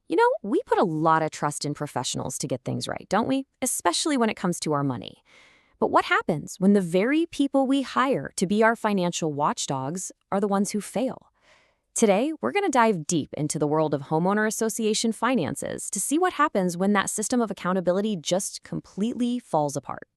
We put a lot of trust in professionals to get things right, don't we? Especially when it comes to our money. But what happens when the very people we hire to be our financial watchdogs are the ones who fail? Today, we're going to dive deep into the world of homeowner association finances to see what happens when that system of accountability just completely falls apart.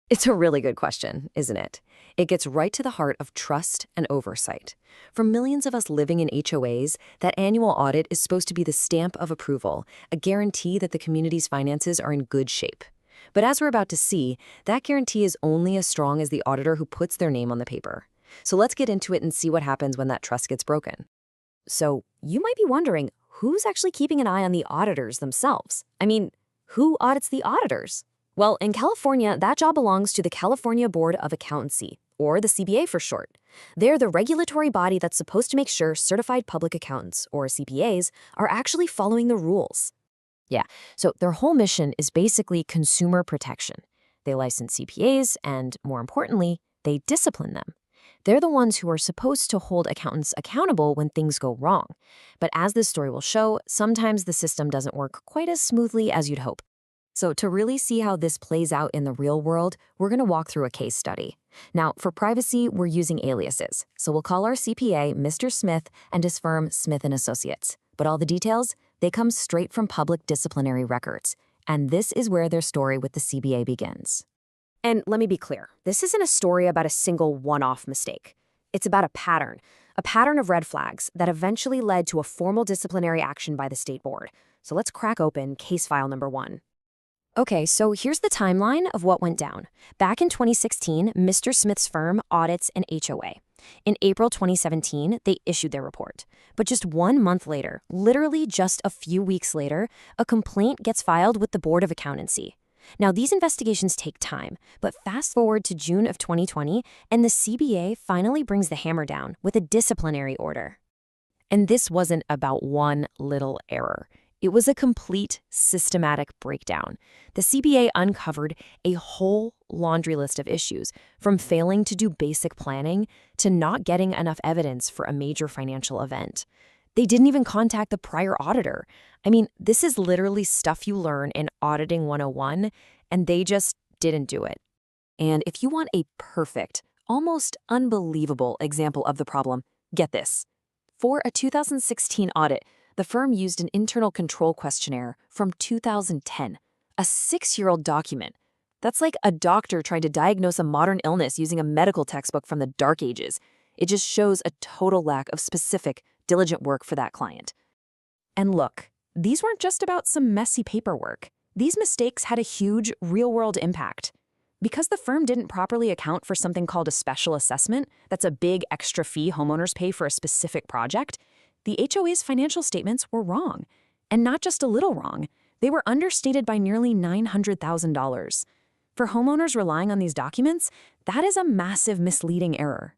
It's a really good question, isn't it? It gets right to the heart of trust and oversight. For millions of us living in HOAs, that annual audit is supposed to be the stamp of approval, a guarantee that the community's finances are in good shape. But as we're about to see, that guarantee is only as strong as the auditor who puts their name on the paper. So let's get into it and see what happens when that trust gets broken. So you might be wondering, who's actually keeping an eye on the auditors themselves? I mean, who audits the auditors? Well, in California, that job belongs to the California Board of Accountancy, or the CBA for short. They're the regulatory body that's supposed to make sure certified public accountants, or CPAs, are actually following the rules. Yeah, so their whole mission is basically consumer protection. They license CPAs, and more importantly, they discipline them. They're the ones who are supposed to hold accountants accountable when things go wrong. But as this story will show, sometimes the system doesn't work quite as smoothly as you'd hope. So to really see how this plays out in the real world, we're going to walk through a case study. Now, for privacy, we're using aliases. So we'll call our CPA Mr. Smith and his firm Smith & Associates. But all the details, they come straight from public disciplinary records. And this is where their story with the CBA begins. And let me be clear, this isn't a story about a single one-off mistake. It's about a pattern of red flags that eventually led to a formal disciplinary action by the state board. So let's crack open case file number 1. Okay, so here's the timeline of what went down. Back in 2016, Mr. Smith's firm audits an HOA. In April 2017, they issued their report. But just 1 month later, literally just a few weeks later, a complaint gets filed with the Board of Accountancy. Now, these investigations take time, but fast forward to June of 2020, and the CBA finally brings the hammer down with a disciplinary order. And this wasn't about one little error. It was a complete systematic breakdown. The CBA uncovered a whole laundry list of issues, from failing to do basic planning to not getting enough evidence for a major financial event. They didn't even contact the prior auditor. I mean, this is literally stuff you learn in Auditing 101, and they just didn't do it. And if you want a perfect, almost unbelievable example of the problem, get this. For a 2016 audit, the firm used an internal control questionnaire from 2010, a 6-year-old document. That's like a doctor trying to diagnose a modern illness using a medical textbook from the Dark Ages. It just shows a total lack of specific, diligent work for that client. And look, these weren't just about some messy paperwork. These mistakes had a huge, real-world impact. Because the firm didn't properly account for something called a special assessment, that's a big extra fee homeowners pay for a specific project, the HOA's financial statements were wrong. And not just a little wrong. They were understated by nearly $900,000. For homeowners relying on these documents, that is a massive misleading error.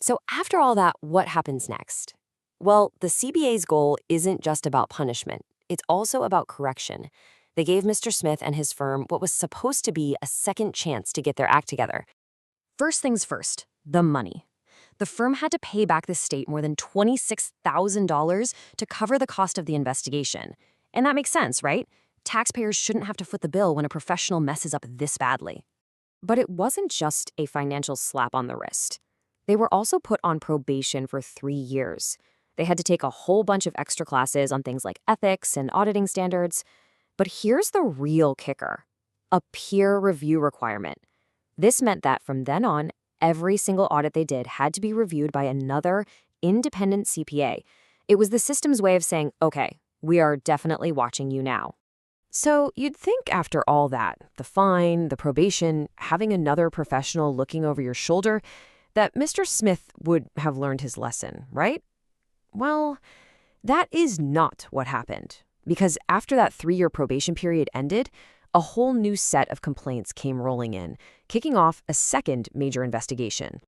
So after all that, what happens next? Well, the CBA's goal isn't just about punishment. It's also about correction. They gave Mr. Smith and his firm what was supposed to be a second chance to get their act together. First things first, the money. The firm had to pay back the state more than $26,000 to cover the cost of the investigation. And that makes sense, right? Taxpayers shouldn't have to foot the bill when a professional messes up this badly. But it wasn't just a financial slap on the wrist. They were also put on probation for 3 years. They had to take a whole bunch of extra classes on things like ethics and auditing standards. But here's the real kicker: a peer review requirement. This meant that from then on, every single audit they did had to be reviewed by another independent CPA. It was the system's way of saying, okay, we are definitely watching you now. So you'd think after all that, the fine, the probation, having another professional looking over your shoulder, that Mr. Smith would have learned his lesson, right? Well, that is not what happened. Because after that 3-year probation period ended, a whole new set of complaints came rolling in, kicking off a second major investigation.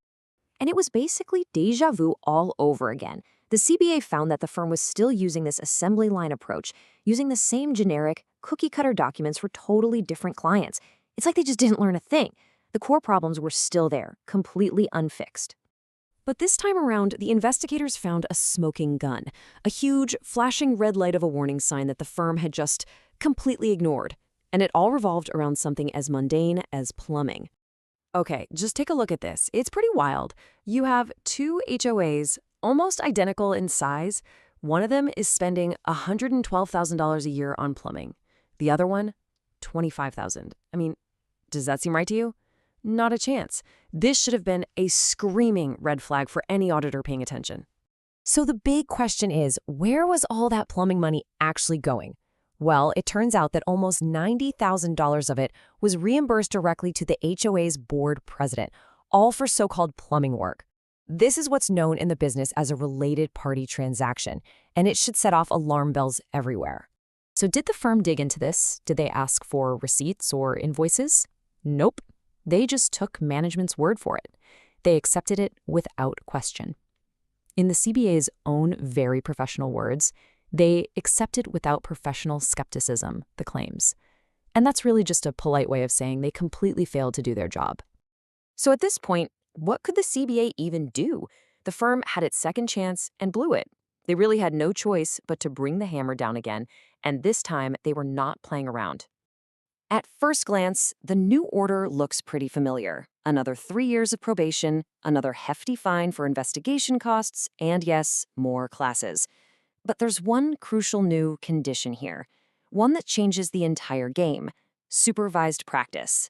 And it was basically déjà vu all over again. The CBA found that the firm was still using this assembly line approach, using the same generic, cookie-cutter documents for totally different clients. It's like they just didn't learn a thing. The core problems were still there, completely unfixed. But this time around, the investigators found a smoking gun, a huge, flashing red light of a warning sign that the firm had just completely ignored. And it all revolved around something as mundane as plumbing. Okay, just take a look at this. It's pretty wild. You have two HOAs, almost identical in size. One of them is spending $112,000 a year on plumbing. The other one, $25,000. I mean, does that seem right to you? Not a chance. This should have been a screaming red flag for any auditor paying attention. So the big question is, where was all that plumbing money actually going? Well, it turns out that almost $90,000 of it was reimbursed directly to the HOA's board president, all for so-called plumbing work. This is what's known in the business as a related party transaction, and it should set off alarm bells everywhere. So did the firm dig into this? Did they ask for receipts or invoices? Nope. They just took management's word for it. They accepted it without question. In the CBA's own very professional words, they accepted without professional skepticism the claims. And that's really just a polite way of saying they completely failed to do their job. So at this point, what could the CBA even do? The firm had its second chance and blew it. They really had no choice but to bring the hammer down again, and this time they were not playing around. At first glance, the new order looks pretty familiar. Another 3 years of probation, another hefty fine for investigation costs, and yes, more classes. But there's one crucial new condition here, one that changes the entire game: supervised practice.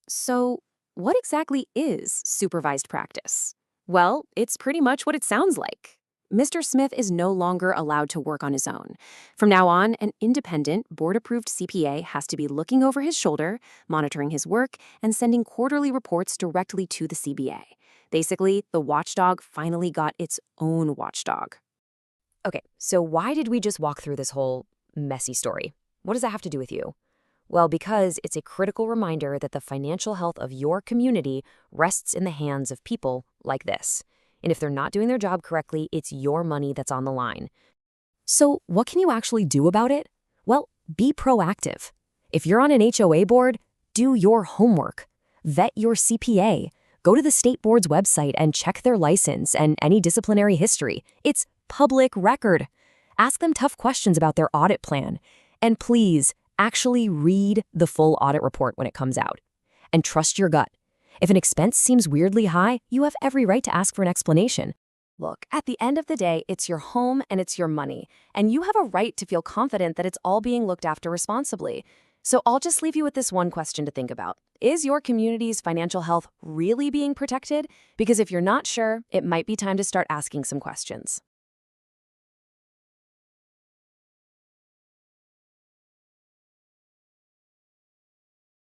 So, what exactly is supervised practice? Well, it's pretty much what it sounds like. Mr. Smith is no longer allowed to work on his own. From now on, an independent, board-approved CPA has to be looking over his shoulder, monitoring his work, and sending quarterly reports directly to the CBA. Basically, the Watchdog finally got its own watchdog. Okay, so why did we just walk through this whole messy story? What does that have to do with you? Well, because it's a critical reminder that the financial health of your community rests in the hands of people like this. And if they're not doing their job correctly, it's your money that's on the line. So what can you actually do about it? Well, be proactive. If you're on an HOA board, do your homework. Vet your CPA. Go to the state board's website and check their license and any disciplinary history. It's public record. Ask them tough questions about their audit plan. And please, actually read the full audit report when it comes out. And trust your gut. If an expense seems weirdly high, you have every right to ask for an explanation. Look, at the end of the day, it's your home and it's your money, and you have a right to feel confident that it's all being looked after responsibly. So I'll just leave you with this one question to think about. Is your community's financial health really being protected? Because if you're not sure, it might be time to start asking some questions.